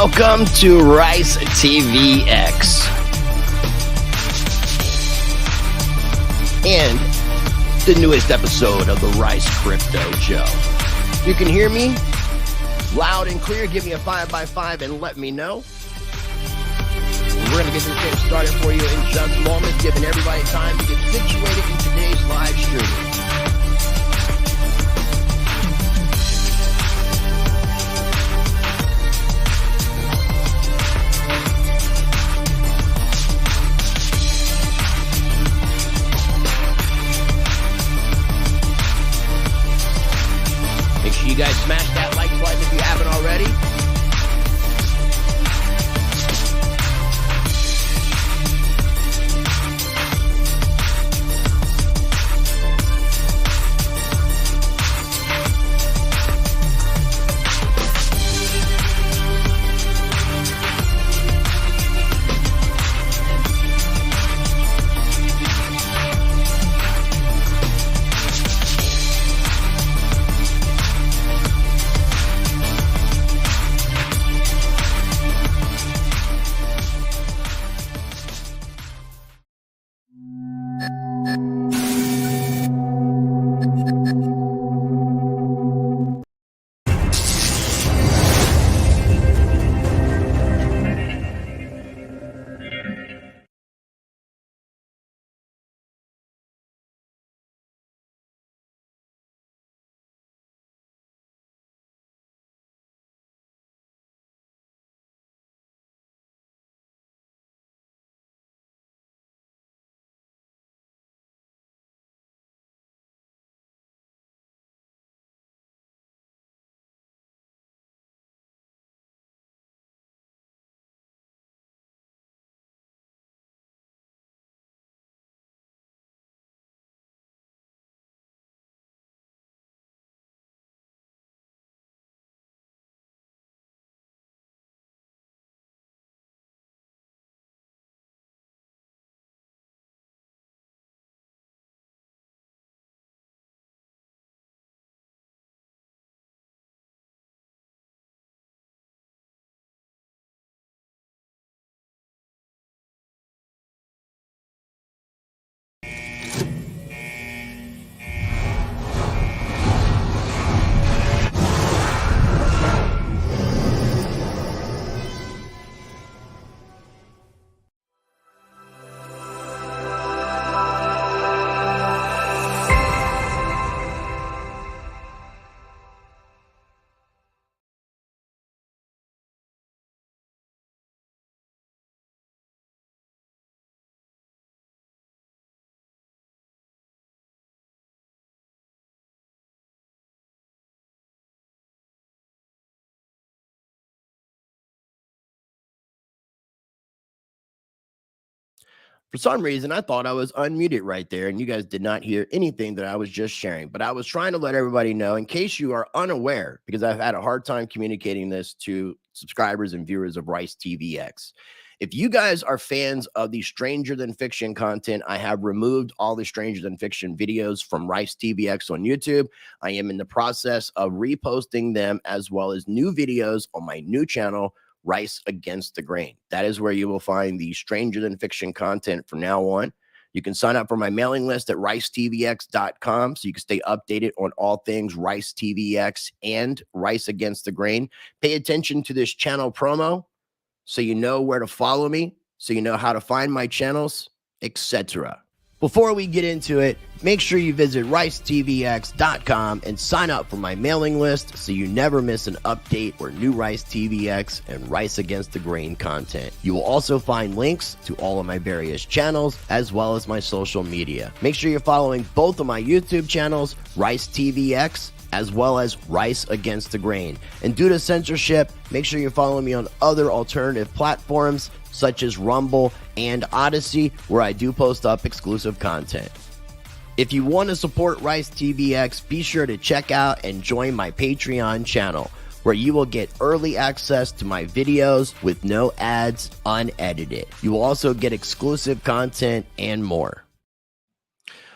Welcome to Rice TVX and the newest episode of the Rice Crypto Show. You can hear me loud and clear. Give me a 5x5 and let me know. We're going to get this thing started for you in just moments, giving everybody time to get situated in today's live stream. Make sure you guys smash that like button if you haven't already. For some reason, I thought I was unmuted right there, and you guys did not hear anything that I was just sharing. But I was trying to let everybody know, in case you are unaware, because I've had a hard time communicating this to subscribers and viewers of Rice TVX. If you guys are fans of the Stranger Than Fiction content, I have removed all the Stranger Than Fiction videos from Rice TVX on YouTube. I am in the process of reposting them, as well as new videos on my new channel, Rice Against the Grain. That is where you will find the Stranger Than Fiction content from now on. You can sign up for my mailing list at ricetvx.com so you can stay updated on all things Rice TVX and Rice Against the Grain. Pay attention to this channel promo so you know where to follow me, so you know how to find my channels, etc. Before we get into it, make sure you visit ricetvx.com and sign up for my mailing list so you never miss an update or new Rice TVX and Rice Against the Grain content. You will also find links to all of my various channels as well as my social media. Make sure you're following both of my YouTube channels, Rice TVX as well as Rice Against the Grain. And due to censorship, make sure you're following me on other alternative platforms such as Rumble and Odyssey, where I do post up exclusive content. If you want to support Rice TVX, be sure to check out and join my Patreon channel, where you will get early access to my videos with no ads, unedited. You will also get exclusive content and more.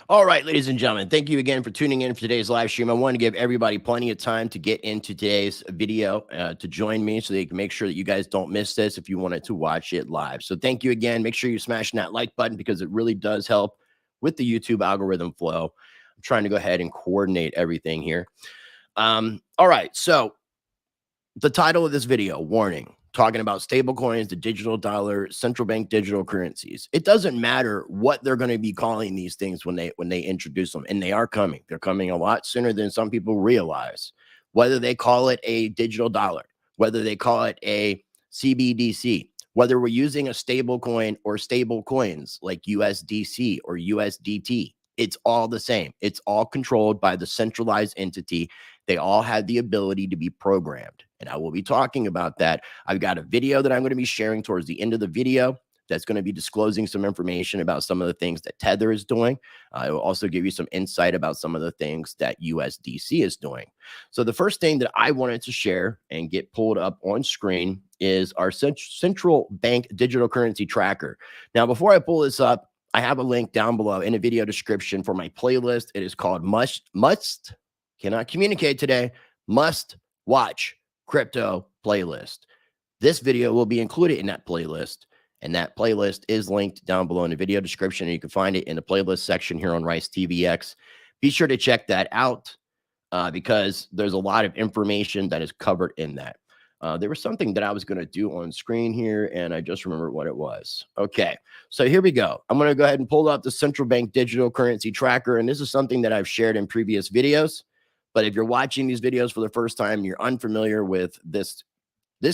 All right, ladies and gentlemen, thank you again for tuning in for today's live stream. I want to give everybody plenty of time to get into today's video to join me so they can make sure that you guys don't miss this if you wanted to watch it live. So thank you again. Make sure you smash that like button because it really does help with the YouTube algorithm flow. I'm trying to go ahead and coordinate everything here. All right, so the title of this video, warning, talking about stablecoins, the digital dollar, central bank digital currencies. It doesn't matter what they're going to be calling these things when they introduce them, and they are coming. They're coming a lot sooner than some people realize. Whether they call it a digital dollar, whether they call it a CBDC, whether we're using a stable coin or stable coins like USDC or USDT, it's all the same. It's all controlled by the centralized entity. They all have the ability to be programmed. And I will be talking about that. I've got a video that I'm going to be sharing towards the end of the video that's going to be disclosing some information about some of the things that Tether is doing. I will also give you some insight about some of the things that USDC is doing. So the first thing that I wanted to share and get pulled up on screen is our central bank digital currency tracker. Now, before I pull this up, I have a link down below in the video description for my playlist. It is called cannot communicate today, must watch crypto playlist. This video will be included in that playlist, and that playlist is linked down below in the video description, and you can find it in the playlist section here on Rice TVX. Be sure to check that out because there's a lot of information that is covered in that. There was something that I was going to do on screen here, and I just remembered what it was. Okay, so here we go. I'm going to go ahead and pull up the central bank digital currency tracker, and this is something that I've shared in previous videos. But if you're watching these videos for the first time, you're unfamiliar with this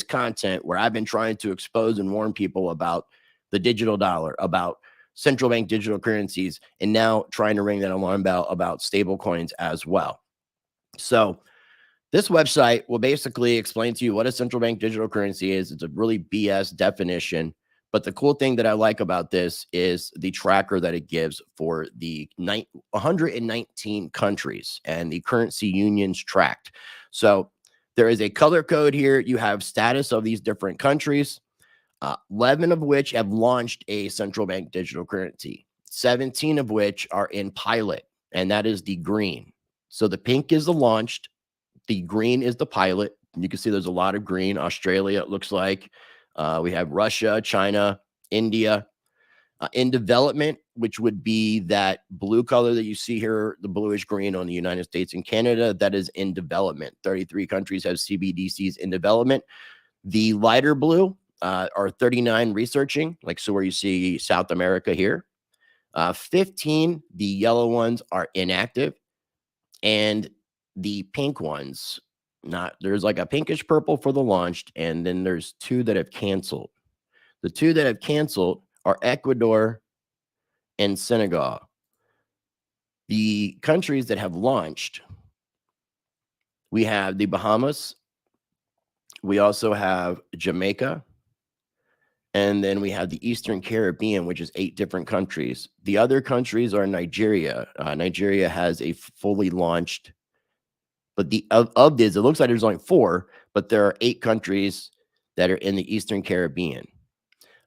content where I've been trying to expose and warn people about the digital dollar, about central bank digital currencies, and now trying to ring that alarm bell about stable coins as well. So this website will basically explain to you what a central bank digital currency is. It's a really BS definition. But the cool thing that I like about this is the tracker that it gives for the 119 countries and the currency unions tracked. So there is a color code here. You have status of these different countries, 11 of which have launched a central bank digital currency, 17 of which are in pilot, and that is the green. So the pink is the launched, the green is the pilot. You can see there's a lot of green. Australia, it looks like. We have Russia, China, India. In development, which would be that blue color that you see here, the bluish green on the United States and Canada, that is in development. 33 countries have CBDCs in development. The lighter blue are 39 researching, like so where you see South America here. 15, the yellow ones, are inactive. And the pink ones, there's like a pinkish purple for the launched, and then there's 2 that have canceled. The 2 that have canceled are Ecuador and Senegal. The countries that have launched, we have the Bahamas, we also have Jamaica, and then we have the Eastern Caribbean, which is 8 different countries. The other countries are Nigeria. Nigeria has a fully launched, but of this, it looks like there's only 4, but there are 8 countries that are in the Eastern Caribbean.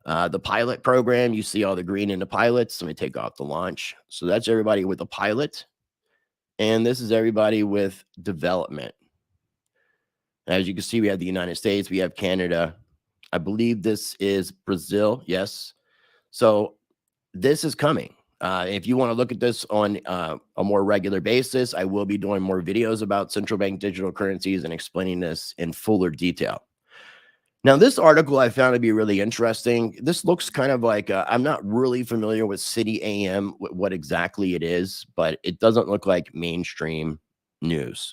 The pilot program, you see all the green in the pilots. Let me take off the launch. So that's everybody with a pilot. And this is everybody with development. As you can see, we have the United States, we have Canada. I believe this is Brazil. Yes. So this is coming. If you want to look at this on a more regular basis, I will be doing more videos about central bank digital currencies and explaining this in fuller detail. Now, this article I found to be really interesting. This looks kind of like, I'm not really familiar with City AM, what exactly it is, but it doesn't look like mainstream news.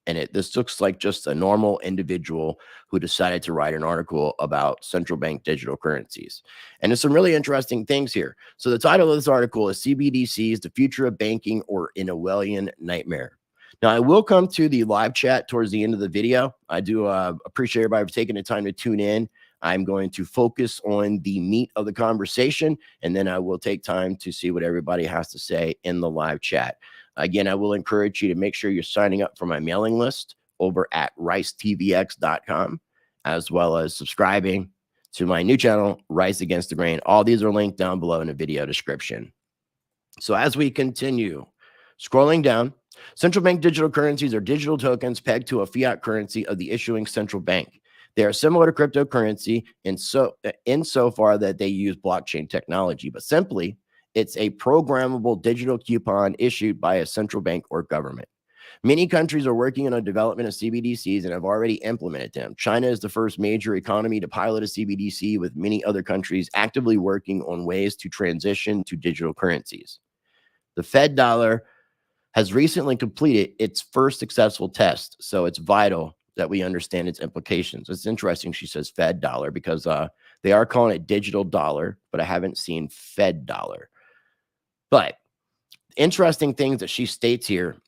And this looks like just a normal individual who decided to write an article about central bank digital currencies. And there's some really interesting things here. So the title of this article is CBDCs, the Future of Banking or an Orwellian Nightmare. Now, I will come to the live chat towards the end of the video. I do appreciate everybody for taking the time to tune in. I'm going to focus on the meat of the conversation, and then I will take time to see what everybody has to say in the live chat. Again, I will encourage you to make sure you're signing up for my mailing list over at ricetvx.com, as well as subscribing to my new channel, Rice Against the Grain. All these are linked down below in the video description. So as we continue scrolling down, central bank digital currencies are digital tokens pegged to a fiat currency of the issuing central bank. They are similar to cryptocurrency insofar that they use blockchain technology, but simply it's a programmable digital coupon issued by a central bank or government. Many countries are working on a development of CBDCs and have already implemented them. China is the first major economy to pilot a CBDC, with many other countries actively working on ways to transition to digital currencies. The Fed dollar has recently completed its first successful test, so it's vital that we understand its implications. It's interesting she says Fed dollar because they are calling it digital dollar, but I haven't seen Fed dollar. But interesting things that she states here,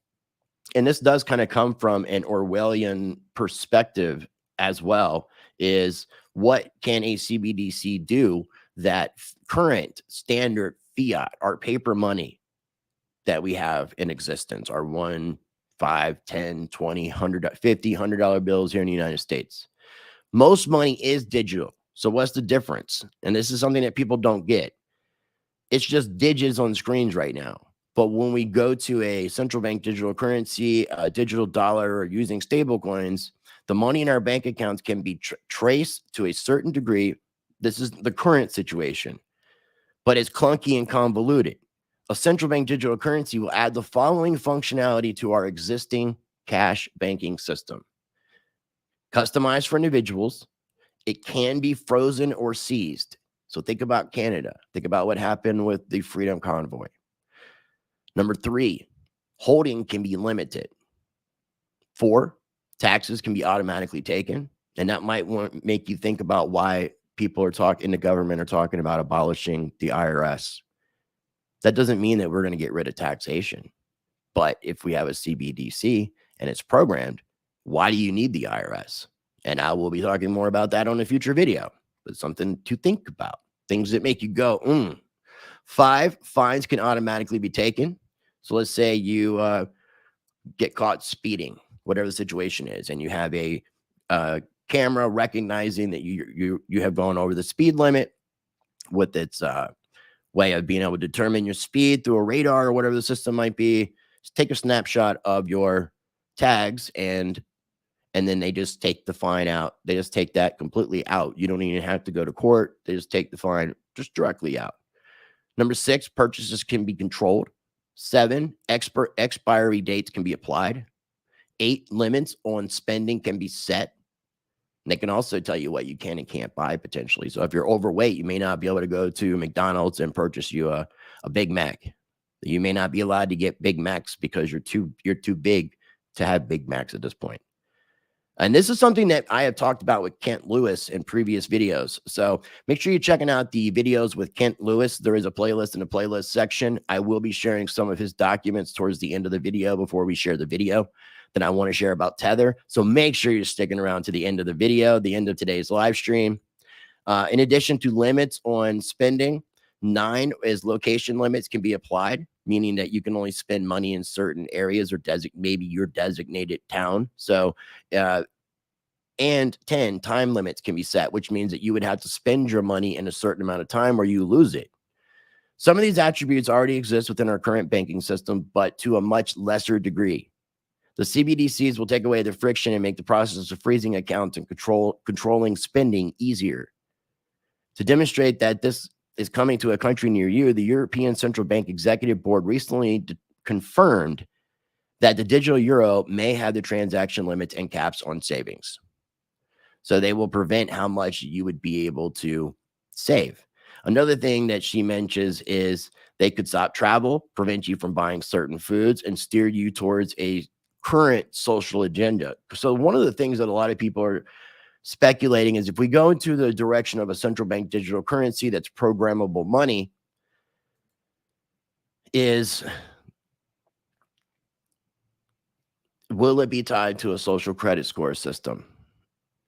and this does kind of come from an Orwellian perspective as well, is what can a CBDC do that current standard fiat, our paper money that we have in existence, our 1, 5, 10, 20, 100, 50, $100 bills here in the United States. Most money is digital. So what's the difference? And this is something that people don't get. It's just digits on screens right now. But when we go to a central bank digital currency, a digital dollar, or using stablecoins, the money in our bank accounts can be traced to a certain degree. This is the current situation, but it's clunky and convoluted. A central bank digital currency will add the following functionality to our existing cash banking system. Customized for individuals. It can be frozen or seized. So think about Canada. Think about what happened with the Freedom Convoy. Number 3, holding can be limited. 4, taxes can be automatically taken. And that might make you think about why people are talking in the government are talking about abolishing the IRS. That doesn't mean that we're going to get rid of taxation. But if we have a CBDC and it's programmed, why do you need the IRS? And I will be talking more about that on a future video. But something to think about. Things that make you go, 5, fines can automatically be taken. So let's say you get caught speeding, whatever the situation is, and you have a camera recognizing that you have gone over the speed limit with its way of being able to determine your speed through a radar or whatever the system might be. Just take a snapshot of your tags and then they just take the fine out. They just take that completely out. You don't even have to go to court. They just take the fine just directly out. Number 6, purchases can be controlled. 7, expiry dates can be applied. 8, limits on spending can be set. And they can also tell you what you can and can't buy potentially. So if you're overweight, you may not be able to go to McDonald's and purchase you a Big Mac. You may not be allowed to get Big Macs because you're too big to have Big Macs at this point. And this is something that I have talked about with Kent Lewis in previous videos. So make sure you're checking out the videos with Kent Lewis. There is a playlist in the playlist section. I will be sharing some of his documents towards the end of the video before we share the video that I want to share about Tether. So make sure you're sticking around to the end of the video, the end of today's live stream. In addition to limits on spending, 9 is location limits can be applied, meaning that you can only spend money in certain areas or maybe your designated town. So, and 10, time limits can be set, which means that you would have to spend your money in a certain amount of time or you lose it. Some of these attributes already exist within our current banking system, but to a much lesser degree. The CBDCs will take away the friction and make the process of freezing accounts and controlling spending easier. To demonstrate that this is coming to a country near you, the European Central Bank Executive Board recently confirmed that the digital euro may have the transaction limits and caps on savings. So they will prevent how much you would be able to save. Another thing that she mentions is they could stop travel, prevent you from buying certain foods, and steer you towards a current social agenda. So one of the things that a lot of people are speculating is if we go into the direction of a central bank digital currency that's programmable money, will it be tied to a social credit score system?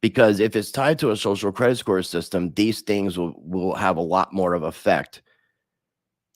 Because if it's tied to a social credit score system, these things will have a lot more of effect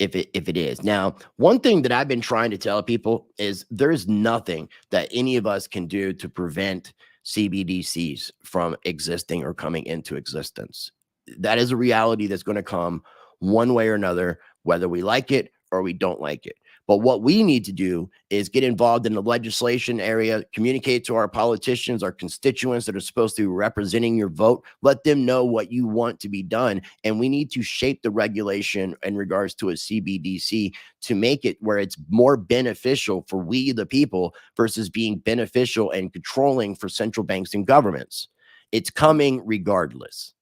if it is. Now, one thing that I've been trying to tell people is there's nothing that any of us can do to prevent CBDCs from existing or coming into existence. That is a reality that's going to come one way or another, whether we like it or we don't like it. But what we need to do is get involved in the legislation area, communicate to our politicians, our constituents that are supposed to be representing your vote, let them know what you want to be done. And we need to shape the regulation in regards to a CBDC to make it where it's more beneficial for we, the people, versus being beneficial and controlling for central banks and governments. It's coming regardless.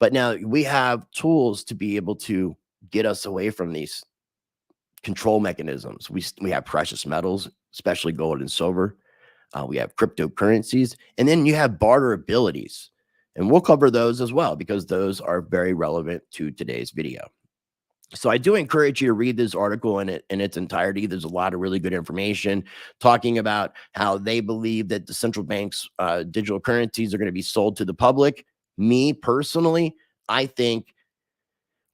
But now we have tools to be able to get us away from these control mechanisms. We have precious metals, especially gold and silver. We have cryptocurrencies, and then you have barter abilities. And we'll cover those as well because those are very relevant to today's video. So I do encourage you to read this article in its entirety. There's a lot of really good information talking about how they believe that the central banks' digital currencies are going to be sold to the public. Me personally, I think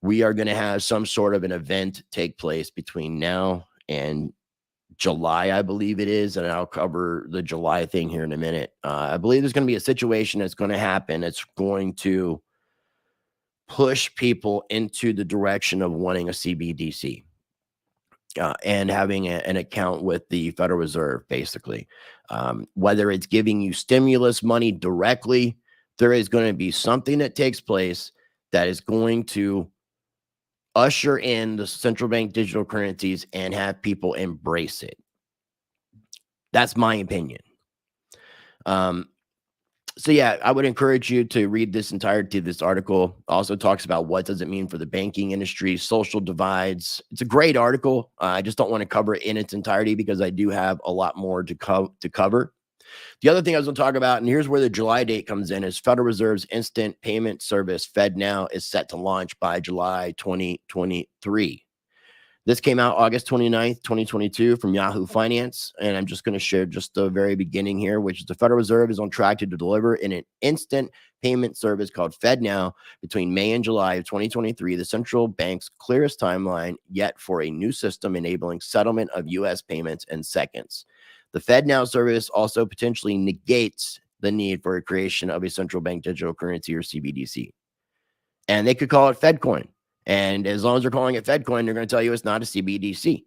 we are going to have some sort of an event take place between now and July, I believe it is, and I'll cover the July thing here in a minute. I believe there's going to be a situation that's going to happen that's going to push people into the direction of wanting a CBDC and having an account with the Federal Reserve, basically. Whether it's giving you stimulus money directly, there is going to be something that takes place that is going to usher in the central bank digital currencies and have people embrace it. That's my opinion. So yeah, I would encourage you to read this entirety of this article. Also talks about what does it mean for the banking industry, social divides. It's a great article. I just don't want to cover it in its entirety because I do have a lot more to cover. The other thing I was going to talk about, and here's where the July date comes in, is Federal Reserve's instant payment service, FedNow, is set to launch by July 2023. This came out August 29th, 2022 from Yahoo Finance. And I'm just going to share just the very beginning here, which is the Federal Reserve is on track to deliver in an instant payment service called FedNow between May and July of 2023, the central bank's clearest timeline yet for a new system enabling settlement of U.S. payments in seconds. The FedNow service also potentially negates the need for a creation of a central bank digital currency or CBDC. And they could call it FedCoin. And as long as they're calling it FedCoin, they're going to tell you it's not a CBDC.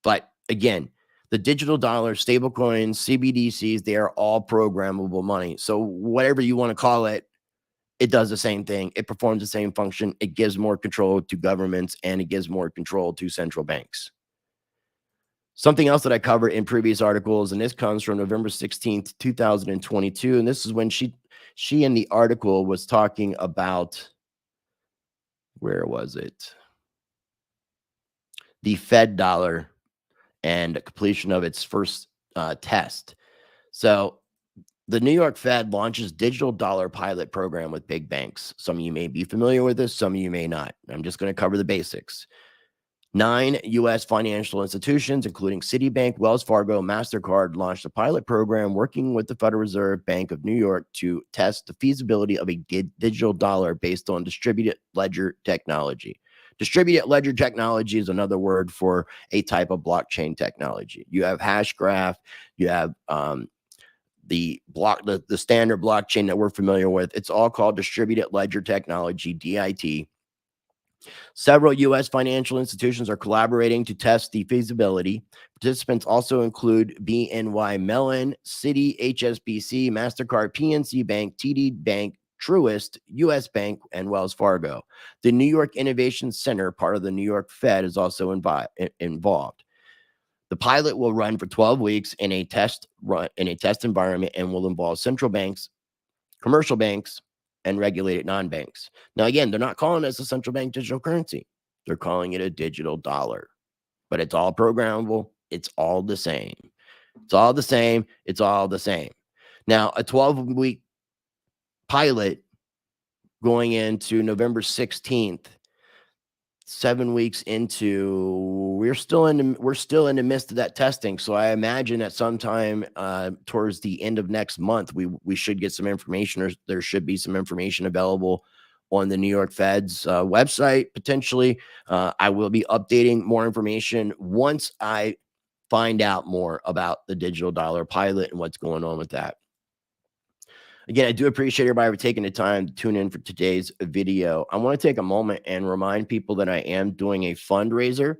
But again, the digital dollar, stablecoins, CBDCs, they are all programmable money. So whatever you want to call it, it does the same thing. It performs the same function. It gives more control to governments and it gives more control to central banks. Something else that I covered in previous articles, and this comes from November 16th, 2022. And this is when she in the article was talking about, where was it? The Fed dollar and the completion of its first test. So the New York Fed launches digital dollar pilot program with big banks. Some of you may be familiar with this, some of you may not. I'm just going to cover the basics. 9 U.S. financial institutions, including Citibank, Wells Fargo, MasterCard, launched a pilot program working with the Federal Reserve Bank of New York to test the feasibility of a digital dollar based on distributed ledger technology. Distributed ledger technology is another word for a type of blockchain technology. You have Hashgraph, you have the standard blockchain that we're familiar with. It's all called distributed ledger technology, DIT. Several U.S. financial institutions are collaborating to test the feasibility. Participants also include BNY Mellon, Citi, HSBC, MasterCard, PNC Bank, TD Bank, Truist, U.S. Bank, and Wells Fargo. The New York Innovation Center, part of the New York Fed, is also involved. The pilot will run for 12 weeks in a test environment and will involve central banks, commercial banks, and regulated non-banks. Now, again, they're not calling this a central bank digital currency. They're calling it a digital dollar, but it's all programmable. It's all the same. It's all the same. It's all the same. Now, a 12-week pilot going into November 16th, 7 weeks into, we're still in the midst of that testing. So I imagine that sometime towards the end of next month, we should get some information, or there should be some information available on the New York Fed's website, potentially. I will be updating more information once I find out more about the digital dollar pilot and what's going on with that. Again, I do appreciate everybody for taking the time to tune in for today's video. I want to take a moment and remind people that I am doing a fundraiser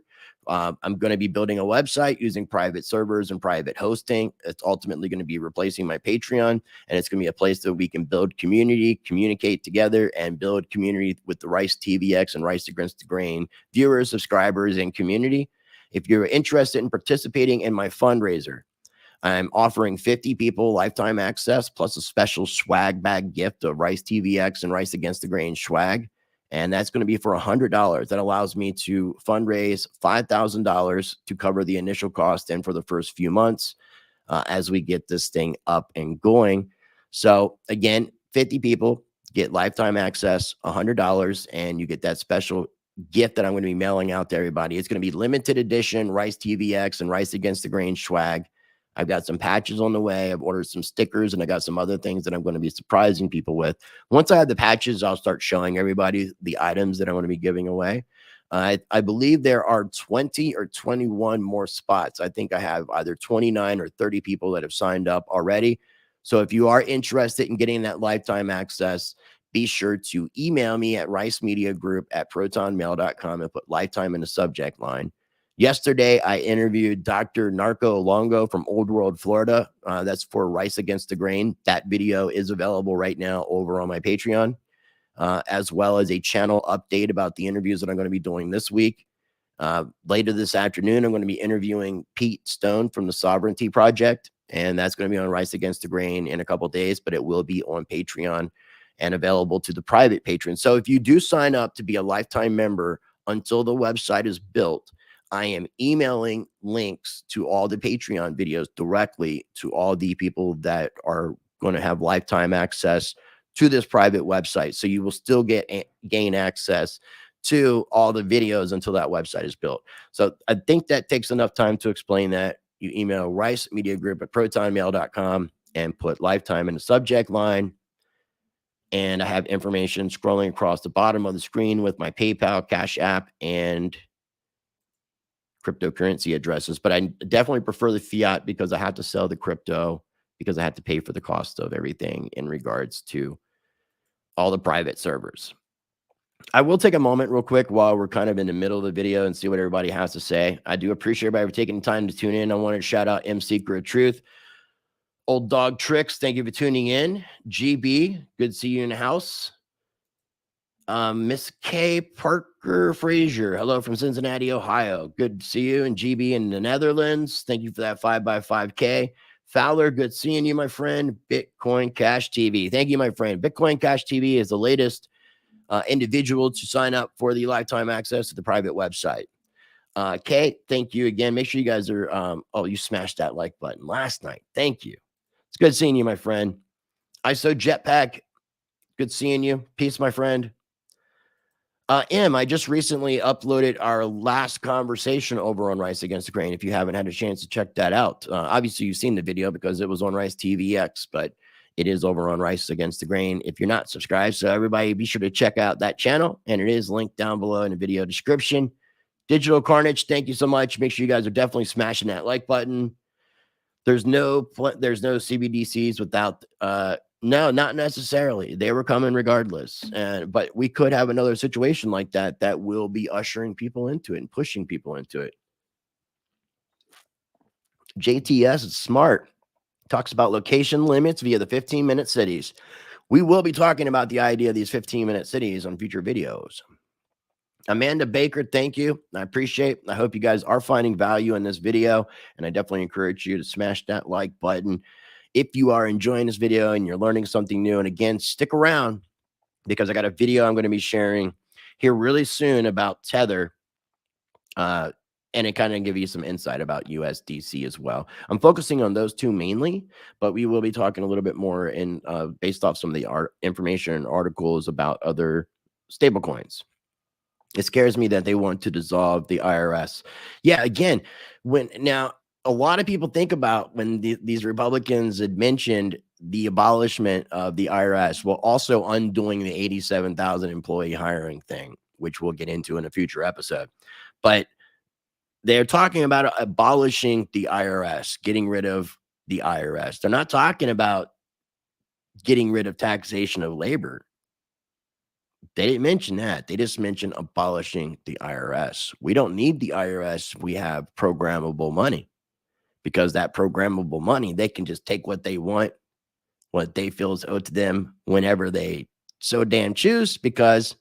I'm going to be building a website using private servers and private hosting. It's ultimately going to be replacing my Patreon, and it's going to be a place that we can build community, communicate together, and build community with the Rice TVX and Rice Against the Grain viewers, subscribers, and community. If you're interested in participating in my fundraiser, I'm offering 50 people lifetime access plus a special swag bag gift of Rice TVX and Rice Against the Grain swag. And that's going to be for $100. That allows me to fundraise $5,000 to cover the initial cost and for the first few months as we get this thing up and going. So again, 50 people get lifetime access, $100, and you get that special gift that I'm going to be mailing out to everybody. It's going to be limited edition Rice TVX and Rice Against the Grain swag. I've got some patches on the way. I've ordered some stickers, and I got some other things that I'm going to be surprising people with. Once I have the patches, I'll start showing everybody the items that I'm going to be giving away. I believe there are 20 or 21 more spots. I think I have either 29 or 30 people that have signed up already. So if you are interested in getting that lifetime access, be sure to email me at ricemediagroup@protonmail.com and put lifetime in the subject line. Yesterday, I interviewed Dr. Narco Longo from Old World, Florida. That's for Rice Against the Grain. That video is available right now over on my Patreon, as well as a channel update about the interviews that I'm going to be doing this week. Later this afternoon, I'm going to be interviewing Pete Stone from the Sovereignty Project, and that's going to be on Rice Against the Grain in a couple of days, but it will be on Patreon and available to the private patrons. So if you do sign up to be a lifetime member until the website is built, I am emailing links to all the Patreon videos directly to all the people that are going to have lifetime access to this private website. So you will still gain access to all the videos until that website is built. So I think that takes enough time to explain that. You email ricemediagroup@protonmail.com and put lifetime in the subject line. And I have information scrolling across the bottom of the screen with my PayPal, Cash App, and cryptocurrency addresses. But I definitely prefer the fiat because I have to sell the crypto, because I have to pay for the cost of everything in regards to all the private servers. I will take a moment real quick while we're kind of in the middle of the video and see what everybody has to say. I do appreciate everybody for taking the time to tune in. I wanted to shout out M Secret of Truth, Old Dog Tricks. Thank you for tuning in. GB, good to see you in the house. Miss K. Parker Frazier, hello from Cincinnati, Ohio. Good to see you. And GB in the Netherlands, thank you for that 5x5K. Fowler, good seeing you, my friend. Bitcoin Cash TV, thank you, my friend. Bitcoin Cash TV is the latest individual to sign up for the lifetime access to the private website. Kay, thank you again. Make sure you guys are, oh, you smashed that like button last night. Thank you. It's good seeing you, my friend. ISO Jetpack, good seeing you. Peace, my friend. I just recently uploaded our last conversation over on Rice Against the Grain. If you haven't had a chance to check that out, obviously you've seen the video because it was on Rice TVX, but it is over on Rice Against the Grain if you're not subscribed. So everybody be sure to check out that channel, and it is linked down below in the video description. Digital Carnage, thank you so much. Make sure you guys are definitely smashing that like button. There's no CBDCs without no, not necessarily. They were coming regardless. But we could have another situation like that that will be ushering people into it and pushing people into it. JTS is smart. Talks about location limits via the 15-minute cities. We will be talking about the idea of these 15-minute cities on future videos. Amanda Baker, thank you. I appreciate. I hope you guys are finding value in this video, and I definitely encourage you to smash that like button if you are enjoying this video and you're learning something new. And again, stick around because I got a video I'm going to be sharing here really soon about Tether, and it kind of give you some insight about USDC as well. I'm focusing on those two mainly, but we will be talking a little bit more in based off some of the information and articles about other stablecoins. It scares me that they want to dissolve the IRS. Yeah, again, now a lot of people think about when these Republicans had mentioned the abolishment of the IRS, while also undoing the 87,000 employee hiring thing, which we'll get into in a future episode. But they're talking about abolishing the IRS, getting rid of the IRS. They're not talking about getting rid of taxation of labor. They didn't mention that. They just mentioned abolishing the IRS. We don't need the IRS. We have programmable money, because that programmable money, they can just take what they want, what they feel is owed to them whenever they so damn choose, because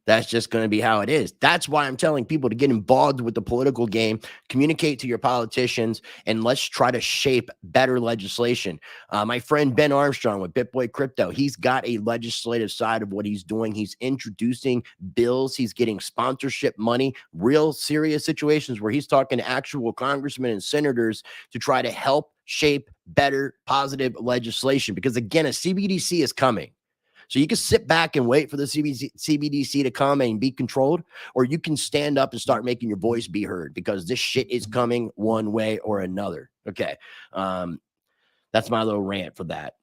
that's just going to be how it is. That's why I'm telling people to get involved with the political game, communicate to your politicians, and let's try to shape better legislation. My friend Ben Armstrong with BitBoy Crypto, he's got a legislative side of what he's doing. He's introducing bills. He's getting sponsorship money, real serious situations where he's talking to actual congressmen and senators to try to help shape better, positive legislation. Because again, a CBDC is coming. So you can sit back and wait for the CBDC to come and be controlled, or you can stand up and start making your voice be heard, because this shit is coming one way or another. Okay. That's my little rant for that.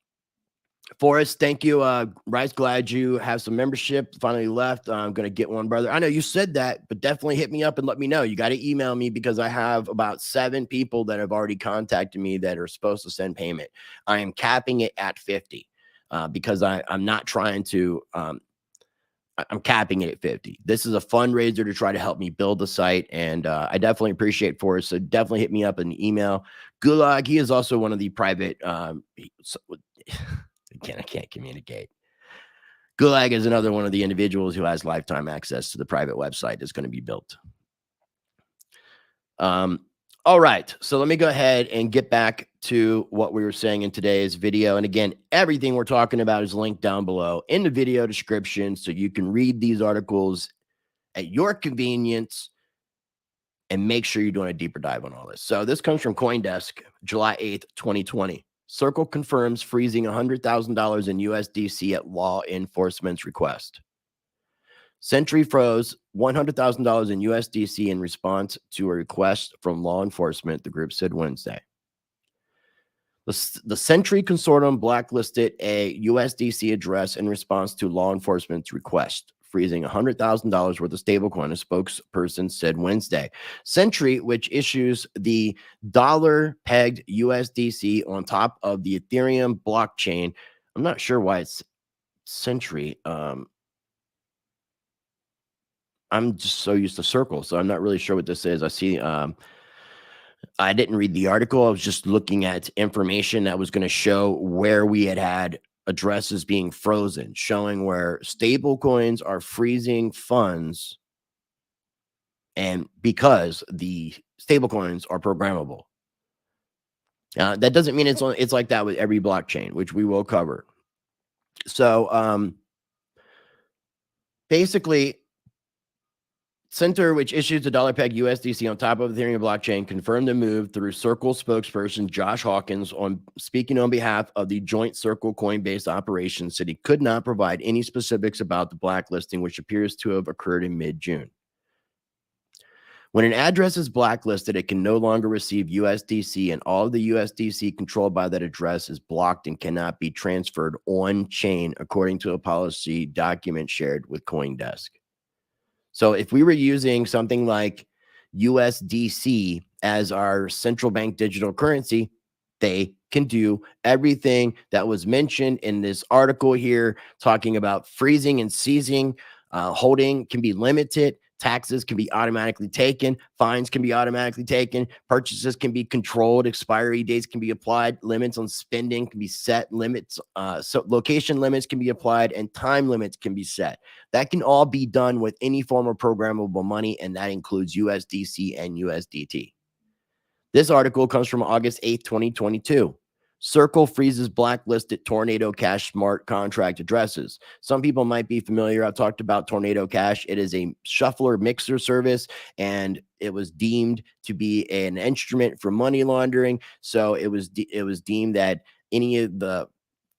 Forrest, thank you. Rice, glad you have some membership. Finally left. I'm going to get one, brother. I know you said that, but definitely hit me up and let me know. You got to email me, because I have about 7 people that have already contacted me that are supposed to send payment. I am capping it at 50. Because I'm not trying to, I'm capping it at 50. This is a fundraiser to try to help me build the site. And I definitely appreciate Forrest. So definitely hit me up in the email. Gulag, he is also one of the private, again, I can't communicate. Gulag is another one of the individuals who has lifetime access to the private website that's going to be built. All right, so let me go ahead and get back to what we were saying in today's video. And again, everything we're talking about is linked down below in the video description, so you can read these articles at your convenience and make sure you're doing a deeper dive on all this. So this comes from CoinDesk, July 8th, 2020. Circle confirms freezing $100,000 in USDC at law enforcement's request. Sentry froze $100,000 in USDC in response to a request from law enforcement, the group said Wednesday. The Sentry Consortium blacklisted a USDC address in response to law enforcement's request, freezing $100,000 worth of stablecoin, a spokesperson said Wednesday. Sentry, which issues the dollar-pegged USDC on top of the Ethereum blockchain. I'm not sure why it's Sentry. I'm just so used to Circle, so I'm not really sure what this is. I see, I didn't read the article. I was just looking at information that was going to show where we had addresses being frozen, showing where stable coins are freezing funds, and because the stable coins are programmable. That doesn't mean it's like that with every blockchain, which we will cover. So basically, Center, which issues the dollar peg USDC on top of Ethereum blockchain, confirmed the move through Circle spokesperson Josh Hawkins, speaking on behalf of the joint Circle Coinbase operation, said he could not provide any specifics about the blacklisting, which appears to have occurred in mid-June. When an address is blacklisted, it can no longer receive USDC, and all of the USDC controlled by that address is blocked and cannot be transferred on-chain, according to a policy document shared with CoinDesk. So if we were using something like USDC as our central bank digital currency, they can do everything that was mentioned in this article here, talking about freezing and seizing. Holding can be limited. Taxes can be automatically taken. Fines can be automatically taken. Purchases can be controlled. Expiry dates can be applied. Limits on spending can be set. So location limits can be applied, and time limits can be set. That can all be done with any form of programmable money, and that includes USDC and USDT. This article comes from August 8th, 2022. Circle freezes blacklisted Tornado Cash smart contract addresses. Some people might be familiar. I've talked about Tornado Cash. It is a shuffler mixer service, and it was deemed to be an instrument for money laundering. So it was deemed that any of the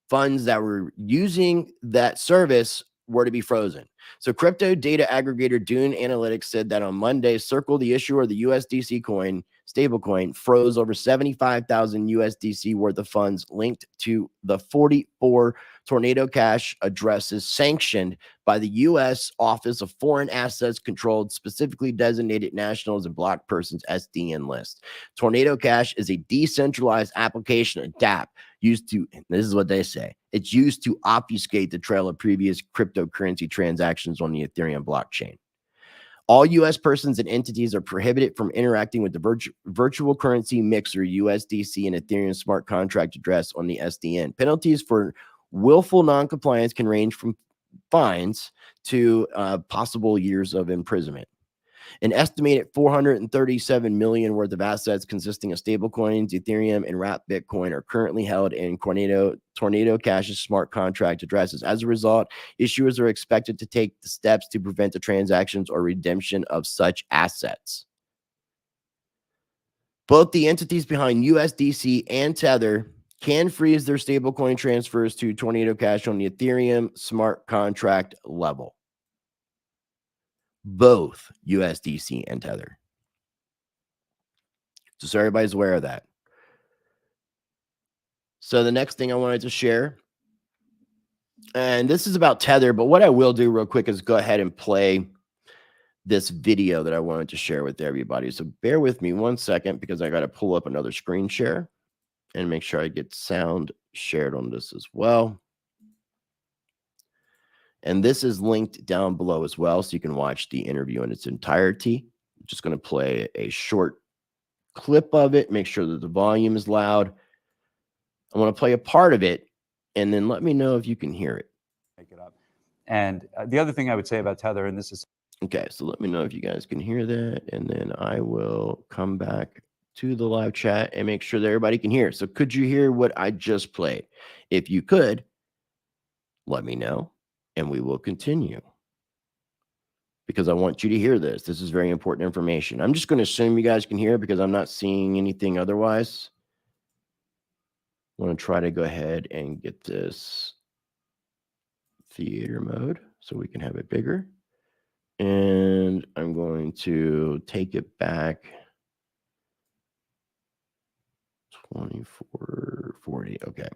funds that were using that service were to be frozen. So crypto data aggregator Dune Analytics said that on Monday, Circle, the issuer of the USDC coin, stablecoin, froze over 75,000 USDC worth of funds linked to the 44 Tornado Cash addresses sanctioned by the U.S. Office of Foreign Assets Controlled, specifically designated nationals and blocked persons SDN list. Tornado Cash is a decentralized application, a DApp, used to, this is what they say, It's used to obfuscate the trail of previous cryptocurrency transactions on the Ethereum blockchain. All U.S. persons and entities are prohibited from interacting with the virtual currency mixer USDC and Ethereum smart contract address on the SDN. Penalties for willful noncompliance can range from fines to possible years of imprisonment. An estimated 437 million worth of assets consisting of stablecoins, Ethereum, and wrapped Bitcoin are currently held in Tornado Cash's smart contract addresses. As a result, issuers are expected to take the steps to prevent the transactions or redemption of such assets. Both the entities behind USDC and Tether can freeze their stablecoin transfers to Tornado Cash on the Ethereum smart contract level. Both USDC and Tether. Just so everybody's aware of that. So the next thing I wanted to share, and this is about Tether, but what I will do real quick is go ahead and play this video that I wanted to share with everybody. So bear with me 1 second because I got to pull up another screen share and make sure I get sound shared on this as well. And this is linked down below as well, so you can watch the interview in its entirety. I'm just going to play a short clip of it, make sure that the volume is loud. I want to play a part of it, and then let me know if you can hear it. Make it up. And the other thing I would say about Tether, and this is... Okay, so let me know if you guys can hear that, and then I will come back to the live chat and make sure that everybody can hear. So could you hear what I just played? If you could, let me know, and we will continue. Because I want you to hear this. This is very important information. I'm just going to assume you guys can hear it because I'm not seeing anything otherwise. I want to try to go ahead and get this theater mode so we can have it bigger. And I'm going to take it back 2440. Okay.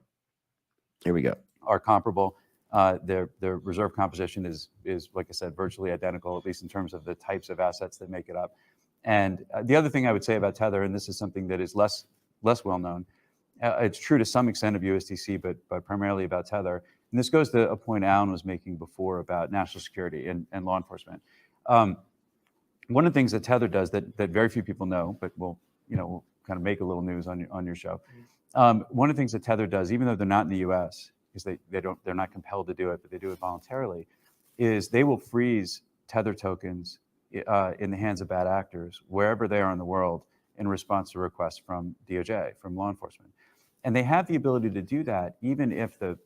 Here we go. Are comparable. Their reserve composition is, like I said, virtually identical, at least in terms of the types of assets that make it up. And the other thing I would say about Tether, and this is something that is less well known, it's true to some extent of USDC, but primarily about Tether. And this goes to a point Alan was making before about national security and law enforcement. One of the things that Tether does that very few people know, but we'll kind of make a little news on your show. One of the things that Tether does, even though they're not in the U.S., because they're not compelled to do it, but they do it voluntarily, is they will freeze Tether tokens in the hands of bad actors wherever they are in the world in response to requests from DOJ, from law enforcement. And they have the ability to do that even if the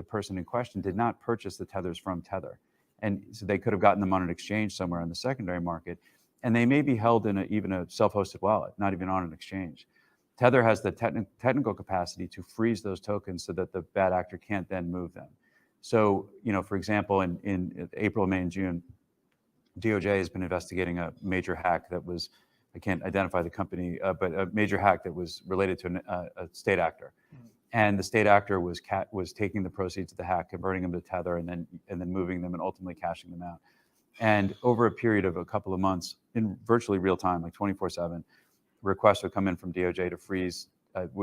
person in question did not purchase the Tethers from Tether. And so they could have gotten them on an exchange somewhere in the secondary market, and they may be held in even a self-hosted wallet, not even on an exchange. Tether has the technical capacity to freeze those tokens so that the bad actor can't then move them. So, for example, in April, May, and June, DOJ has been investigating a major hack that was, I can't identify the company, but a major hack that was related to a state actor. And the state actor was taking the proceeds of the hack, converting them to Tether, and then moving them and ultimately cashing them out. And over a period of a couple of months, in virtually real time, like 24/7, requests would come in from DOJ to freeze,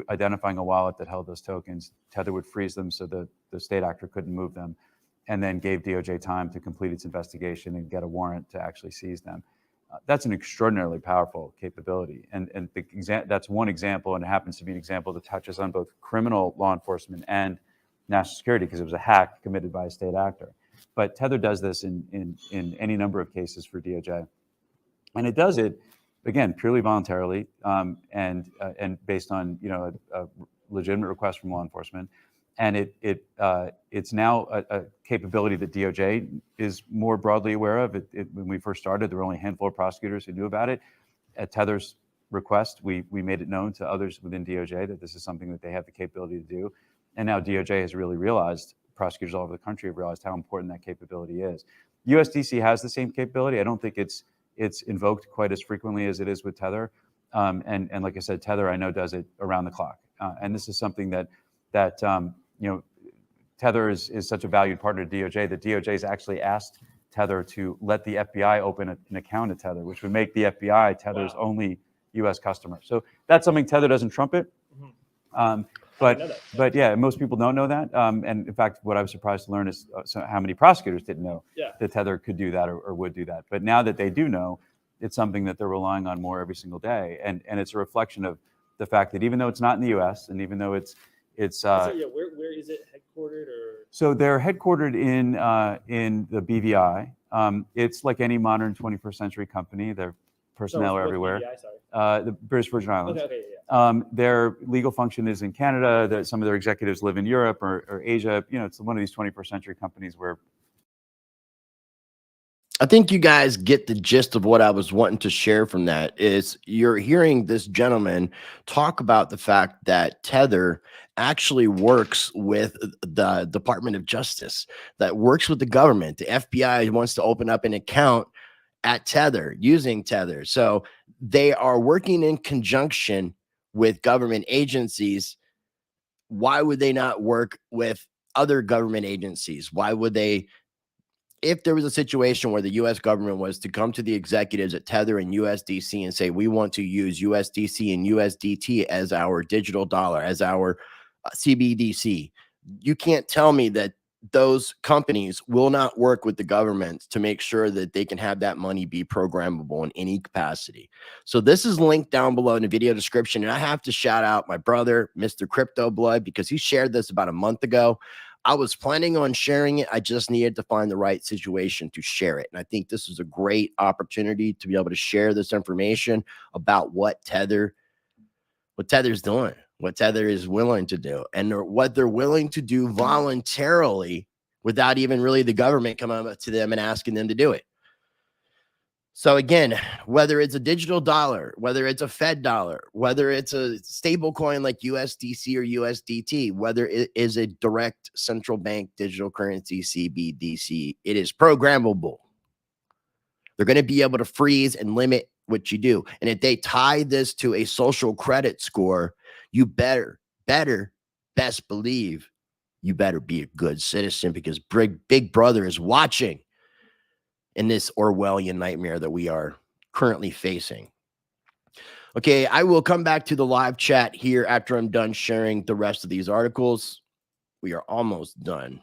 identifying a wallet that held those tokens. Tether would freeze them so the state actor couldn't move them, and then gave DOJ time to complete its investigation and get a warrant to actually seize them. That's an extraordinarily powerful capability. And that's one example, and it happens to be an example that touches on both criminal law enforcement and national security, because it was a hack committed by a state actor. But Tether does this in any number of cases for DOJ. And it does it, again, purely voluntarily, and based on a legitimate request from law enforcement. And it's now a capability that DOJ is more broadly aware of. When we first started, there were only a handful of prosecutors who knew about it. At Tether's request, we made it known to others within DOJ that this is something that they have the capability to do. And now DOJ has really realized, prosecutors all over the country have realized how important that capability is. USDC has the same capability. I don't think it's invoked quite as frequently as it is with Tether. And like I said, Tether, I know, does it around the clock. And this is something that Tether is such a valued partner to DOJ that DOJ has actually asked Tether to let the FBI open an account at Tether, which would make the FBI Tether's only U.S. customer. So that's something Tether doesn't trumpet. But yeah, most people don't know that. And in fact, what I was surprised to learn is how many prosecutors didn't know that Tether could do that or would do that. But now that they do know, it's something that they're relying on more every single day. And it's a reflection of the fact that even though it's not in the U.S. and even though it's so yeah, where is it headquartered? Or so they're headquartered in the BVI. It's like any modern 21st century company. Their personnel are everywhere. BVI, The British Virgin Islands. Okay, yeah. Their legal function is in Canada. Some of their executives live in Europe or Asia. You know, it's one of these 21st century companies where. I think you guys get the gist of what I was wanting to share from that. Is you're hearing this gentleman talk about the fact that Tether actually works with the Department of Justice, that works with the government. The FBI wants to open up an account at Tether using Tether. So they are working in conjunction with government agencies. Why would they not work with other government agencies? Why would they? If there was a situation where the US government was to come to the executives at Tether and USDC and say, we want to use USDC and USDT as our digital dollar, as our CBDC, you can't tell me that those companies will not work with the government to make sure that they can have that money be programmable in any capacity. So this is linked down below in the video description. And I have to shout out my brother, Mr. Crypto Blood, because he shared this about a month ago. I was planning on sharing it. I just needed to find the right situation to share it. And I think this is a great opportunity to be able to share this information about what Tether's doing, what Tether is willing to do, and what they're willing to do voluntarily without even really the government coming up to them and asking them to do it. So again, whether it's a digital dollar, whether it's a Fed dollar, whether it's a stable coin like USDC or USDT, whether it is a direct central bank digital currency, CBDC, it is programmable. They're going to be able to freeze and limit what you do. And if they tie this to a social credit score, you best believe you better be a good citizen, because Big Brother is watching in this Orwellian nightmare that we are currently facing. Okay, I will come back to the live chat here after I'm done sharing the rest of these articles. We are almost done.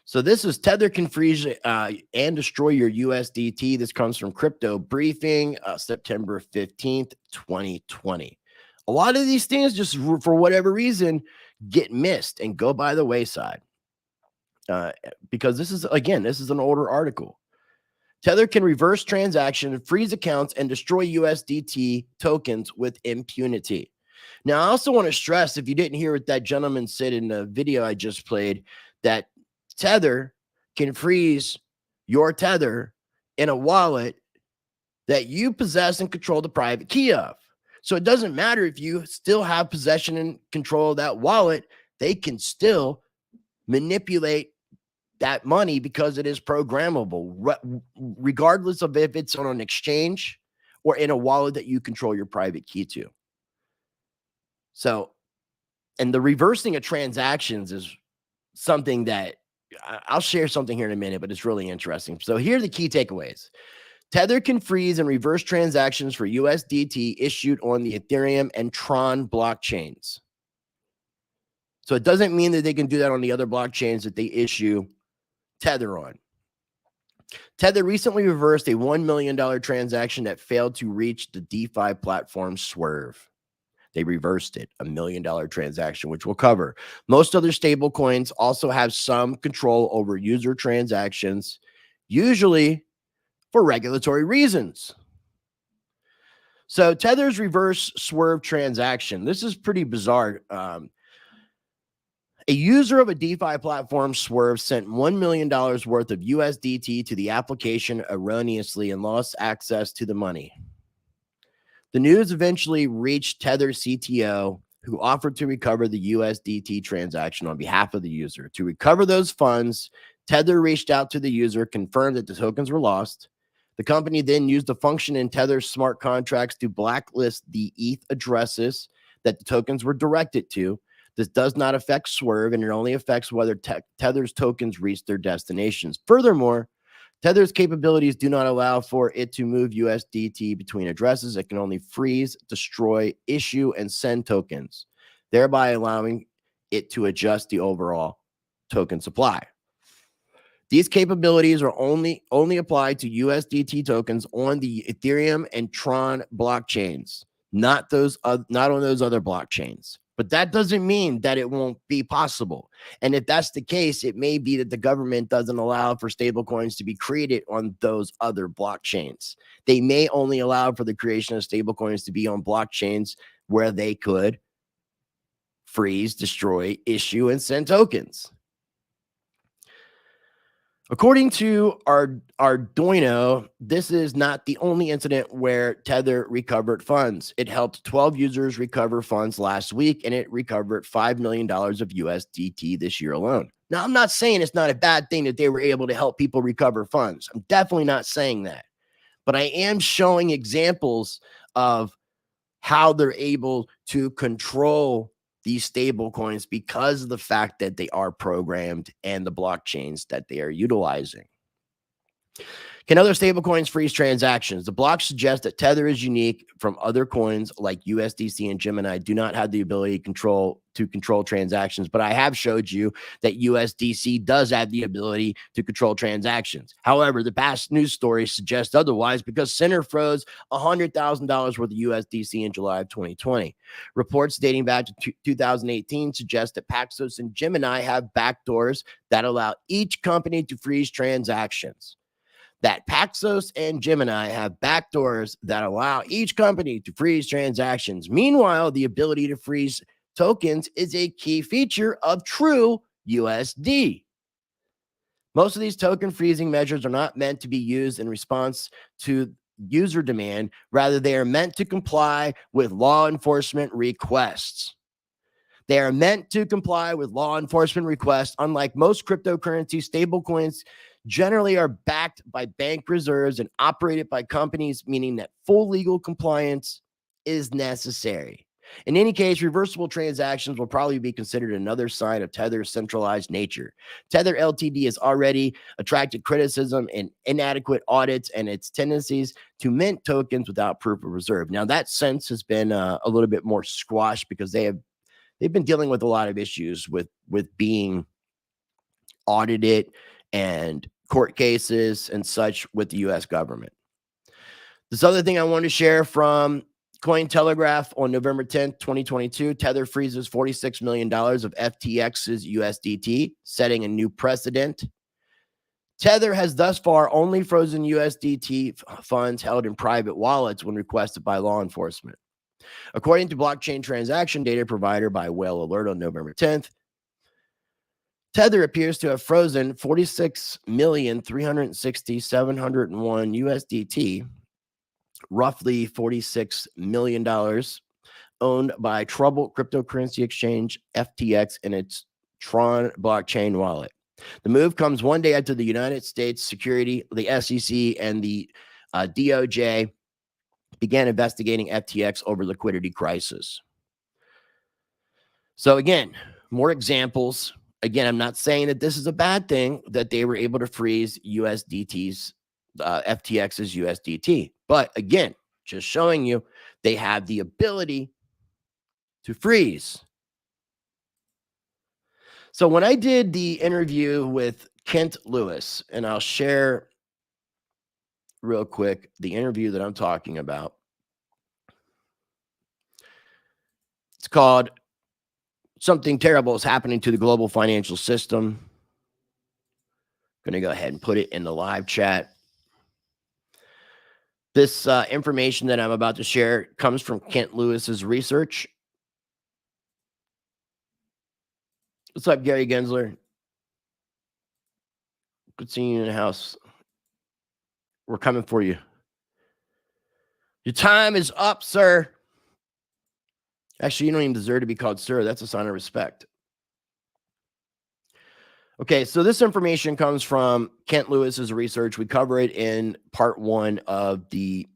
So this is Tether can freeze and destroy your USDT. This comes from Crypto Briefing, September 15th, 2020. A lot of these things just for whatever reason get missed and go by the wayside. Because this is an older article. Tether can reverse transaction, freeze accounts, and destroy USDT tokens with impunity. Now, I also want to stress, if you didn't hear what that gentleman said in the video I just played, that Tether can freeze your Tether in a wallet that you possess and control the private key of. So it doesn't matter if you still have possession and control of that wallet, they can still manipulate that money because it is programmable, regardless of if it's on an exchange or in a wallet that you control your private key to. So, and the reversing of transactions is something that I'll share something here in a minute, but it's really interesting. So here are the key takeaways. Tether can freeze and reverse transactions for USDT issued on the Ethereum and Tron blockchains. So it doesn't mean that they can do that on the other blockchains that they issue Tether on. Tether recently reversed a $1 million transaction that failed to reach the DeFi platform Swerve. They reversed it, $1 million transaction, which we'll cover. Most other stable coins also have some control over user transactions, usually for regulatory reasons. So Tether's reverse Swerve transaction, this is pretty bizarre. A user of a DeFi platform, Swerve, sent $1 million worth of USDT to the application erroneously and lost access to the money. The news eventually reached Tether CTO, who offered to recover the USDT transaction on behalf of the user. To recover those funds, Tether reached out to the user, confirmed that the tokens were lost. The company then used a function in Tether's smart contracts to blacklist the ETH addresses that the tokens were directed to. This does not affect Swerve, and it only affects whether Tether's tokens reach their destinations. Furthermore, Tether's capabilities do not allow for it to move USDT between addresses. It can only freeze, destroy, issue, and send tokens. thereby allowing it to adjust the overall token supply. These capabilities are only applied to USDT tokens on the Ethereum and Tron blockchains, not on those other blockchains. But that doesn't mean that it won't be possible. And if that's the case, it may be that the government doesn't allow for stablecoins to be created on those other blockchains. They may only allow for the creation of stablecoins to be on blockchains where they could freeze, destroy, issue, and send tokens. According to Arduino, this is not the only incident where Tether recovered funds. It helped 12 users recover funds last week, and it recovered $5 million of USDT this year alone. Now, I'm not saying it's not a bad thing that they were able to help people recover funds. I'm definitely not saying that. But I am showing examples of how they're able to control these stable coins because of the fact that they are programmed and the blockchains that they are utilizing. Can other stablecoins freeze transactions? The block suggests that Tether is unique from other coins like USDC and Gemini do not have the ability to control transactions, but I have showed you that USDC does have the ability to control transactions. However, the past news stories suggest otherwise because Center froze $100,000 worth of USDC in July of 2020. Reports dating back to 2018 suggest that Paxos and Gemini have backdoors that allow each company to freeze transactions. That Paxos and Gemini have backdoors that allow each company to freeze transactions. Meanwhile, the ability to freeze tokens is a key feature of true USD. Most of these token freezing measures are not meant to be used in response to user demand. Rather, they are meant to comply with law enforcement requests. They are meant to comply with law enforcement requests. Unlike most cryptocurrency, stablecoins generally are backed by bank reserves and operated by companies, meaning that full legal compliance is necessary. In any case, reversible transactions will probably be considered another sign of Tether's centralized nature. Tether Ltd has already attracted criticism and inadequate audits and its tendencies to mint tokens without proof of reserve. Now, that sense has been a little bit more squashed because they've been dealing with a lot of issues with being audited and court cases and such with the U.S. government. This other thing I want to share from Cointelegraph on November 10th, 2022, Tether freezes $46 million of FTX's USDT, setting a new precedent. Tether has thus far only frozen USDT funds held in private wallets when requested by law enforcement. According to blockchain transaction data provider by Whale Alert on November 10th, Tether appears to have frozen 46,360,701 USDT, roughly $46 million, owned by troubled cryptocurrency exchange FTX and its Tron blockchain wallet. The move comes one day after the United States Security, the SEC, and the DOJ began investigating FTX over liquidity crisis. So again, more examples. Again, I'm not saying that this is a bad thing that they were able to freeze USDT's, FTX's USDT. But again, just showing you they have the ability to freeze. So when I did the interview with Kent Lewis, and I'll share real quick the interview that I'm talking about. It's called Something Terrible is Happening to the Global Financial System. Going to go ahead and put it in the live chat. This information that I'm about to share comes from Kent Lewis's research. What's up, Gary Gensler? Good seeing you in the house. We're coming for you. Your time is up, sir. Actually, you don't even deserve to be called sir. That's a sign of respect. Okay, so this information comes from Kent Lewis's research. We cover it in part 1 of the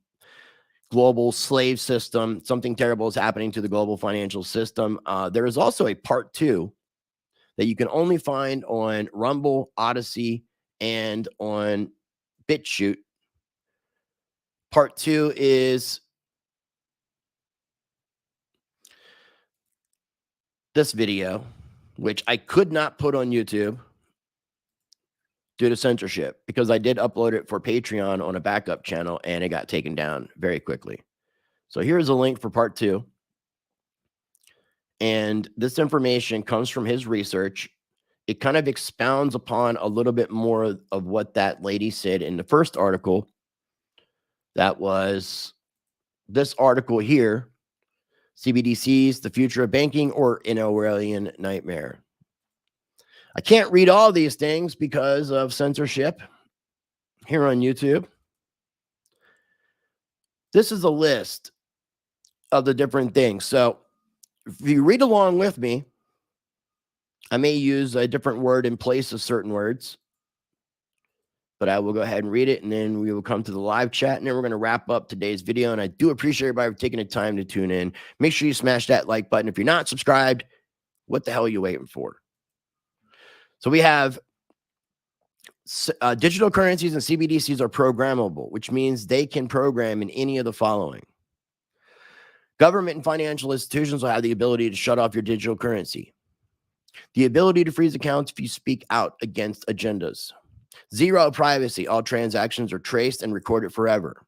global slave system. Something terrible is happening to the global financial system. There is also a part 2 that you can only find on Rumble, Odyssey, and on BitChute. Part 2 is this video, which I could not put on YouTube due to censorship, because I did upload it for Patreon on a backup channel and it got taken down very quickly. So here's a link for part 2. And this information comes from his research. It kind of expounds upon a little bit more of what that lady said in the first article. That was this article here, CBDCs, the future of banking, or an Orwellian nightmare. I can't read all these things because of censorship here on YouTube. This is a list of the different things. So if you read along with me, I may use a different word in place of certain words, but I will go ahead and read it, and then we will come to the live chat, and then we're going to wrap up today's video. And I do appreciate everybody for taking the time to tune in. Make sure you smash that like button. If you're not subscribed, what the hell are you waiting for? So we have digital currencies and CBDCs are programmable, which means they can program in any of the following. Government and financial institutions will have the ability to shut off your digital currency. The ability to freeze accounts if you speak out against agendas. Zero privacy. All transactions are traced and recorded forever.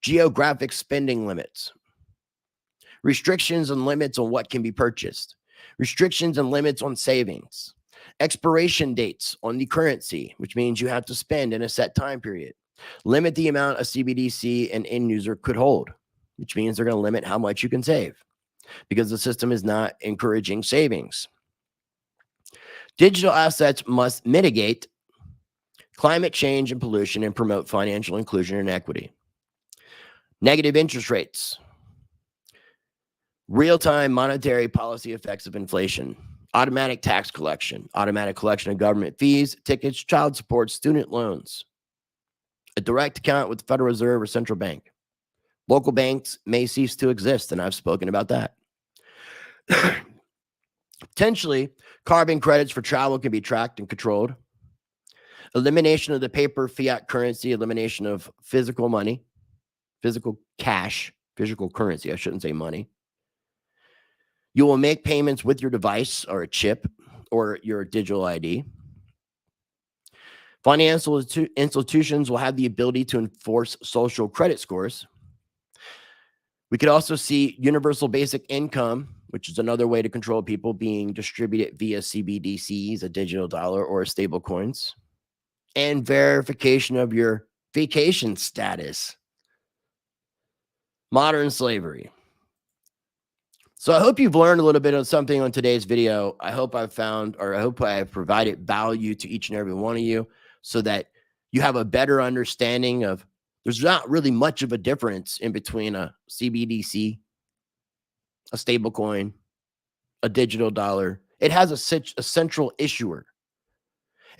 Geographic spending limits. Restrictions and limits on what can be purchased. Restrictions and limits on savings. Expiration dates on the currency, which means you have to spend in a set time period. Limit the amount a CBDC an end user could hold, which means they're going to limit how much you can save because the system is not encouraging savings. Digital assets must mitigate climate change and pollution and promote financial inclusion and equity. Negative interest rates. Real-time monetary policy effects of inflation. Automatic tax collection. Automatic collection of government fees, tickets, child support, student loans. A direct account with the Federal Reserve or central bank. Local banks may cease to exist, and I've spoken about that. Potentially, carbon credits for travel can be tracked and controlled. Elimination of the paper fiat currency, elimination of physical money, physical cash, physical currency. I shouldn't say money. You will make payments with your device or a chip or your digital ID. Financial institutions will have the ability to enforce social credit scores. We could also see universal basic income, which is another way to control people, being distributed via CBDCs, a digital dollar, or stablecoins. And verification of your vacation status. Modern slavery. So I hope you've learned a little bit of something on today's video. I hope I've provided value to each and every one of you so that you have a better understanding of there's not really much of a difference in between a CBDC, a stablecoin, a digital dollar. It has a central issuer.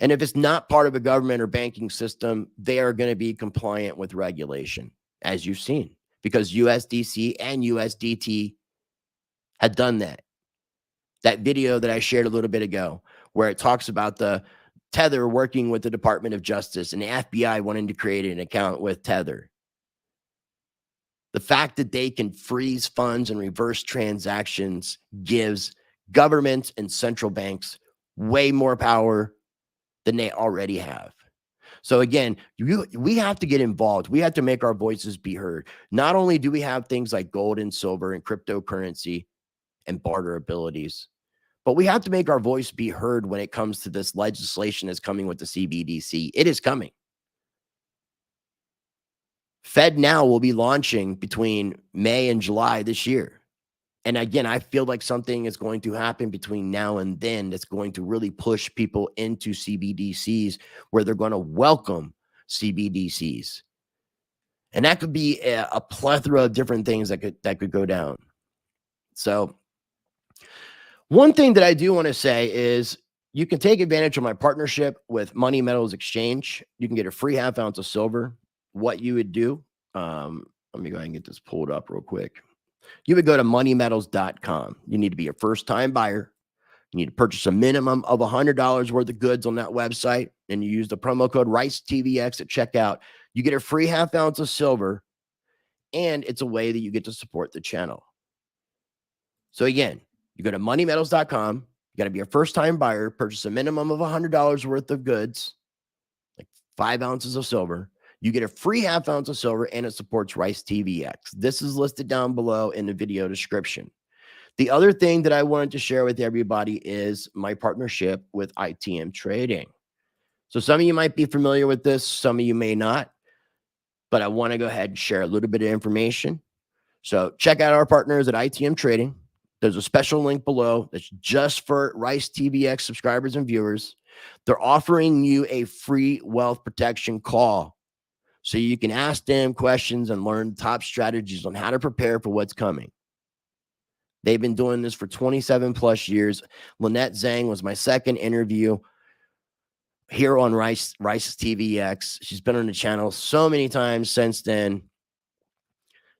And if it's not part of a government or banking system, they are going to be compliant with regulation, as you've seen, because USDC and USDT had done that. That video that I shared a little bit ago, where it talks about the Tether working with the Department of Justice and the FBI wanting to create an account with Tether. The fact that they can freeze funds and reverse transactions gives governments and central banks way more power than they already have. So again, we have to get involved. We have to make our voices be heard. Not only do we have things like gold and silver and cryptocurrency and barter abilities, but we have to make our voice be heard when it comes to this legislation that's coming with the CBDC. It is coming. FedNow will be launching between May and July this year. And again, I feel like something is going to happen between now and then that's going to really push people into CBDCs, where they're going to welcome CBDCs. And that could be a plethora of different things that could go down. So one thing that I do want to say is you can take advantage of my partnership with Money Metals Exchange. You can get a free ½ ounce of silver. What you would do, let me go ahead and get this pulled up real quick. You would go to moneymetals.com. You need to be a first-time buyer. You need to purchase a minimum of $100 worth of goods on that website, and you use the promo code RICETVX at checkout. You get a free ½ ounce of silver, and it's a way that you get to support the channel. So again, You go to moneymetals.com. You got to be a first-time buyer, purchase a minimum of $100 worth of goods, like 5 ounces of silver. You get a free half ounce of silver, and it supports Rice TVX. This is listed down below in the video description. The other thing that I wanted to share with everybody is my partnership with ITM Trading. So some of you might be familiar with this, some of you may not, but I want to go ahead and share a little bit of information. So check out our partners at ITM Trading. There's a special link below that's just for Rice TVX subscribers and viewers. They're offering you a free wealth protection call so you can ask them questions and learn top strategies on how to prepare for what's coming. They've been doing this for 27 plus years. Lynette Zhang was my second interview here on Rice TVX. She's been on the channel so many times since then.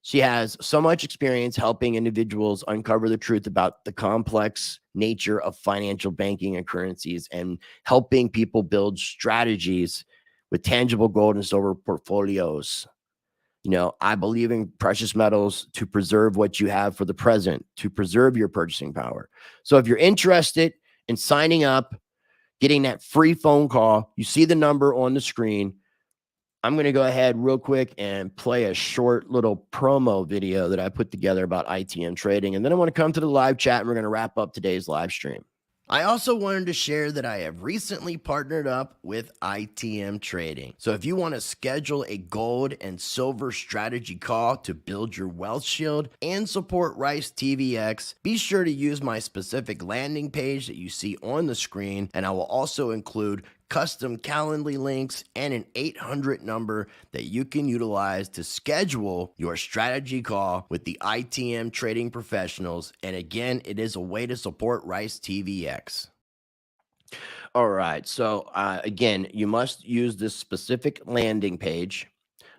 She has so much experience helping individuals uncover the truth about the complex nature of financial banking and currencies, and helping people build strategies with tangible gold and silver portfolios. You know, I believe in precious metals to preserve what you have for the present, to preserve your purchasing power. So if you're interested in signing up, getting that free phone call, you see the number on the screen. I'm going to go ahead real quick and play a short little promo video that I put together about ITM Trading. And then I want to come to the live chat and we're going to wrap up today's live stream. I also wanted to share that I have recently partnered up with ITM Trading. So if you want to schedule a gold and silver strategy call to build your wealth shield and support Rice TVX, be sure to use my specific landing page that you see on the screen, and I will also include custom Calendly links and an 800 number that you can utilize to schedule your strategy call with the ITM Trading professionals. And again, it is a way to support Rice TVX. All right. So again, you must use this specific landing page,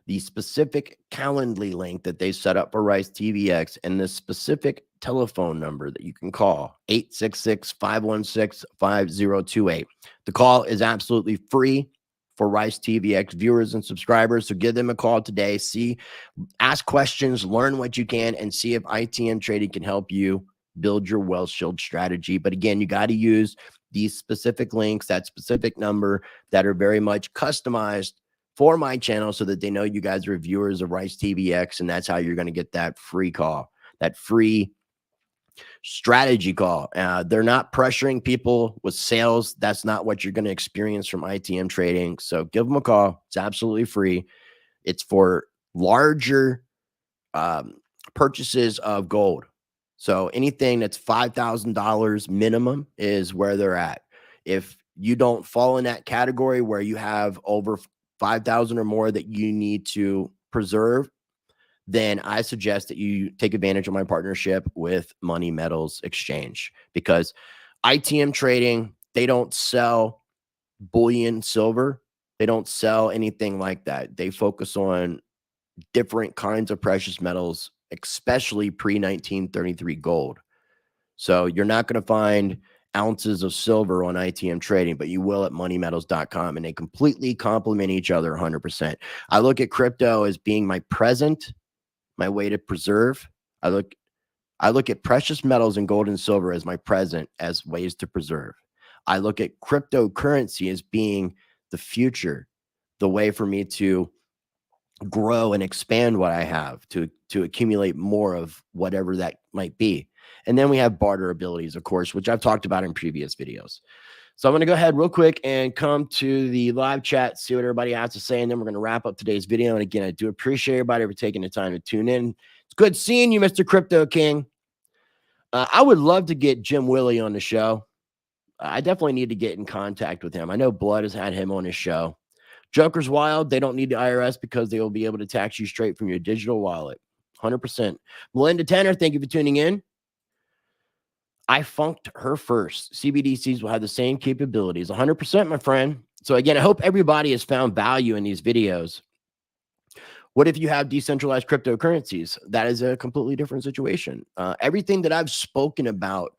the specific Calendly link that they set up for Rice TVX, and the specific telephone number that you can call, 866-516-5028. The call is absolutely free for Rice TVX viewers and subscribers. So give them a call today. Ask questions, learn what you can, and see if ITM Trading can help you build your wealth shield strategy. But again, you got to use these specific links, that specific number, that are very much customized for my channel so that they know you guys are viewers of Rice TVX, and that's how you're going to get that free call, that free strategy call. They're not pressuring people with sales. That's not what you're going to experience from ITM Trading. So give them a call. It's absolutely free. It's for larger purchases of gold. So anything that's $5,000 minimum is where they're at. If you don't fall in that category where you have over 5,000 or more that you need to preserve, then I suggest that you take advantage of my partnership with Money Metals Exchange, because ITM Trading, they don't sell bullion silver. They don't sell anything like that. They focus on different kinds of precious metals, especially pre-1933 gold. So you're not going to find ounces of silver on ITM Trading, but you will at moneymetals.com, and they completely complement each other 100%. I look at crypto as being my present, my way to preserve. I look at precious metals and gold and silver as my present, as ways to preserve. I look at cryptocurrency as being the future, the way for me to grow and expand what I have, to accumulate more of whatever that might be. And then we have barter abilities, of course, which I've talked about in previous videos. So I'm going to go ahead real quick and come to the live chat, see what everybody has to say, and then we're going to wrap up today's video. And again, I do appreciate everybody for taking the time to tune in. It's good seeing you, Mr. Crypto King. I would love to get Jim Willie on the show. I definitely need to get in contact with him. I know Blood has had him on his show. Joker's Wild, they don't need the IRS because they will be able to tax you straight from your digital wallet. 100%. Melinda Tanner, thank you for tuning in. I funked her first. CBDCs will have the same capabilities. 100%, my friend. So again, I hope everybody has found value in these videos. What if you have decentralized cryptocurrencies? That is a completely different situation. Everything that I've spoken about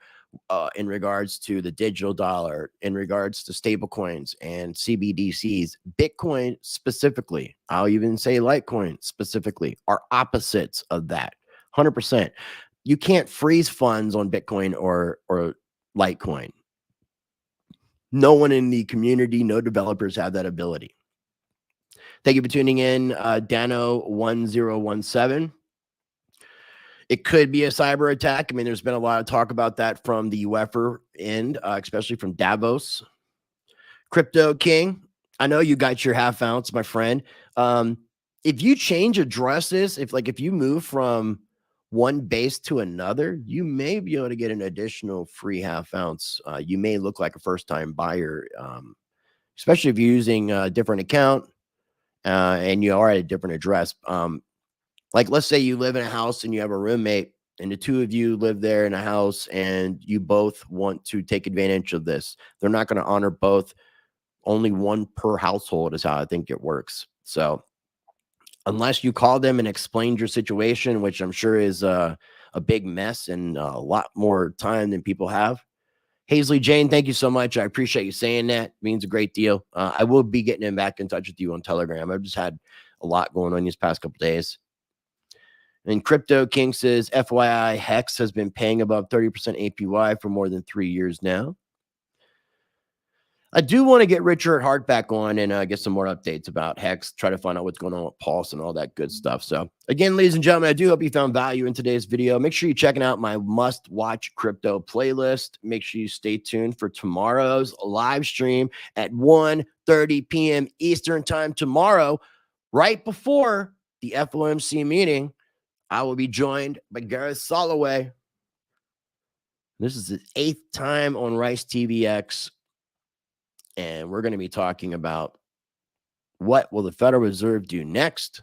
in regards to the digital dollar, in regards to stablecoins and CBDCs, Bitcoin specifically, I'll even say Litecoin specifically, are opposites of that. 100%. you can't freeze funds on Bitcoin or Litecoin. No one in the community, no developers have that ability. Thank you for tuning in, Dano1017. It could be a cyber attack. I mean, there's been a lot of talk about that from the UFR end, especially from Davos. Crypto King, I know you got your half ounce, my friend. If you change addresses, if you move from one base to another, you may be able to get an additional free half ounce. You may look like a first-time buyer, especially if you're using a different account and you are at a different address. Like, let's say you live in a house and you have a roommate, and the two of you live there in a house and you both want to take advantage of this. They're not going to honor both. Only one per household is how I think it works. So unless you call them and explained your situation, which I'm sure is a big mess and a lot more time than people have. Hazley Jane, thank you so much. I appreciate you saying that. It means a great deal. I will be getting back in touch with you on Telegram. I've just had a lot going on these past couple days. And Crypto King says, FYI, Hex has been paying above 30% APY for more than 3 years now. I do want to get Richard Hart back on and get some more updates about Hex, try to find out what's going on with Pulse and all that good stuff. So again, ladies and gentlemen, I do hope you found value in today's video. Make sure you're checking out my must-watch crypto playlist. Make sure you stay tuned for tomorrow's live stream at 1:30 p.m. Eastern time tomorrow, right before the FOMC meeting. I will be joined by Gareth Soloway. This is the 8th time on Rice TVX. And we're going to be talking about what will the Federal Reserve do next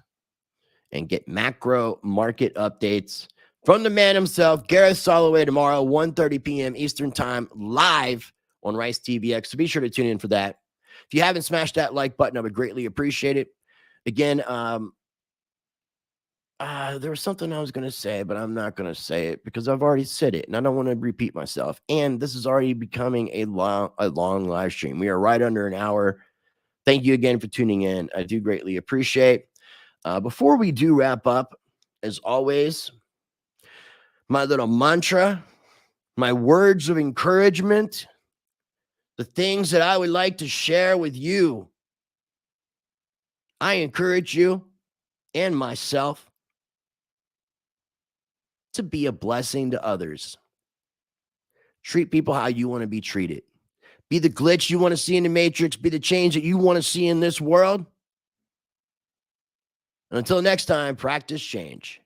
and get macro market updates from the man himself, Gareth Soloway, tomorrow, 1:30 p.m. Eastern time, live on Rice TVX. So be sure to tune in for that. If you haven't smashed that like button, I would greatly appreciate it. Again, there was something I was going to say, but I'm not going to say it because I've already said it and I don't want to repeat myself. And this is already becoming a long live stream. We are right under an hour. Thank you again for tuning in. I do greatly appreciate. Before we do wrap up, as always, my little mantra, my words of encouragement, the things that I would like to share with you. I encourage you and myself to be a blessing to others. Treat people how you want to be treated. Be the glitch you want to see in the matrix. Be the change that you want to see in this world. And until next time, practice change.